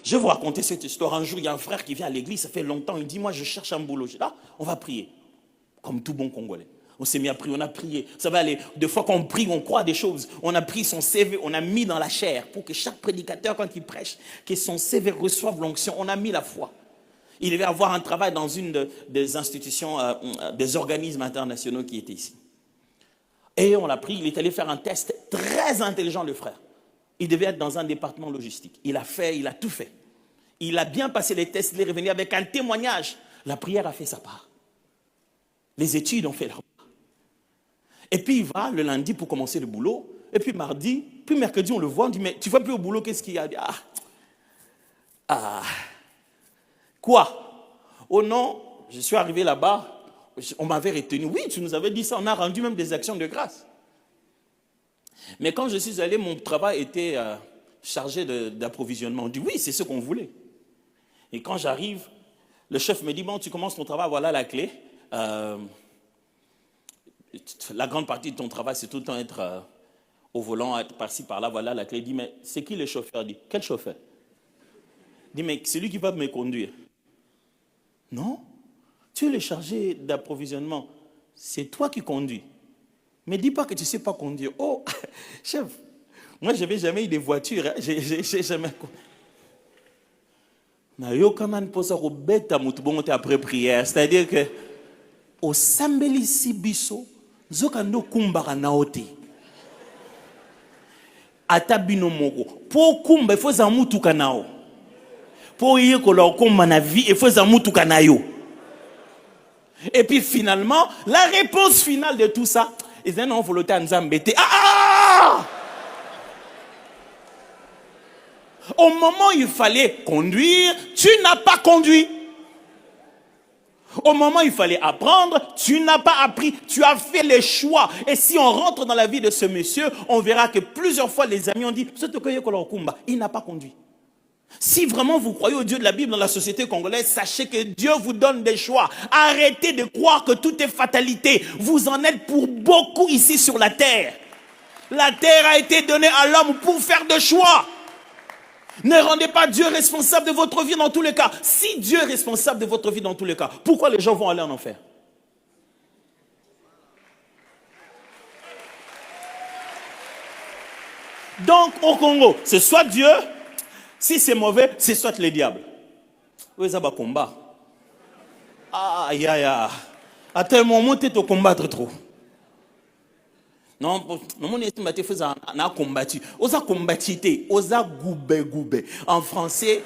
Je vais vous raconter cette histoire. Un jour, il y a un frère qui vient à l'église, ça fait longtemps, il dit, moi je cherche un boulot. Je dis, là, on va prier. Comme tout bon Congolais. On s'est mis à prier, on a prié. Ça va aller. Des fois qu'on prie, on croit des choses. On a pris son CV, on a mis dans la chair pour que chaque prédicateur, quand il prêche, que son CV reçoive l'onction. On a mis la foi. Il devait avoir un travail dans une des institutions, des organismes internationaux qui étaient ici. Et on l'a pris, il est allé faire un test très intelligent, le frère. Il devait être dans un département logistique. Il a fait, il a tout fait. Il a bien passé les tests, il est revenu avec un témoignage. La prière a fait sa part. Les études ont fait leur part. Et puis il va le lundi pour commencer le boulot. Et puis mardi, puis mercredi, on le voit, on dit, mais tu ne vas plus au boulot, qu'est-ce qu'il y a? Quoi? Oh non, je suis arrivé là-bas, on m'avait retenu. Oui, tu nous avais dit ça, on a rendu même des actions de grâce. Mais quand je suis allé, mon travail était chargé d'approvisionnement. On dit oui, c'est ce qu'on voulait. Et quand j'arrive, le chef me dit, bon, tu commences ton travail, voilà la clé. La grande partie de ton travail, c'est tout le temps être au volant, être par-ci, par-là, voilà la clé. Il dit, mais c'est qui le chauffeur? Il dit, quel chauffeur? Il dit, mais c'est lui qui va me conduire. Non, tu es le chargé d'approvisionnement. C'est toi qui conduis. Mais dis pas que tu ne sais pas conduire. Oh, chef, moi je n'avais jamais eu de voiture. Hein. J'ai jamais... Après prière, c'est-à-dire que au sambeli sibiso, zokando kumbara naote. Atabino moko. Pour kumba, il faut zamutu kanao. Pour y kumba na vie, il faut zamutu kanayo. Et puis finalement, la réponse finale de tout ça, ils ont volonté à nous embêter. Au moment où il fallait conduire, tu n'as pas conduit. Au moment où il fallait apprendre, tu n'as pas appris. Tu as fait les choix. Et si on rentre dans la vie de ce monsieur, on verra que plusieurs fois les amis ont dit, il n'a pas conduit. Si vraiment vous croyez au Dieu de la Bible dans la société congolaise, sachez que Dieu vous donne des choix. Arrêtez de croire que tout est fatalité. Vous en êtes pour beaucoup ici sur la terre. La terre a été donnée à l'homme pour faire des choix. Ne rendez pas Dieu responsable de votre vie dans tous les cas. Si Dieu est responsable de votre vie dans tous les cas, pourquoi les gens vont aller en enfer? Donc au Congo, c'est soit Dieu, si c'est mauvais, c'est soit le diable. Oui, ça va combat. Aïe, aïe, aïe. À tel moment, tu es combattre trop. Non, non, on a combattu. On a combattu, on a goubé. En français,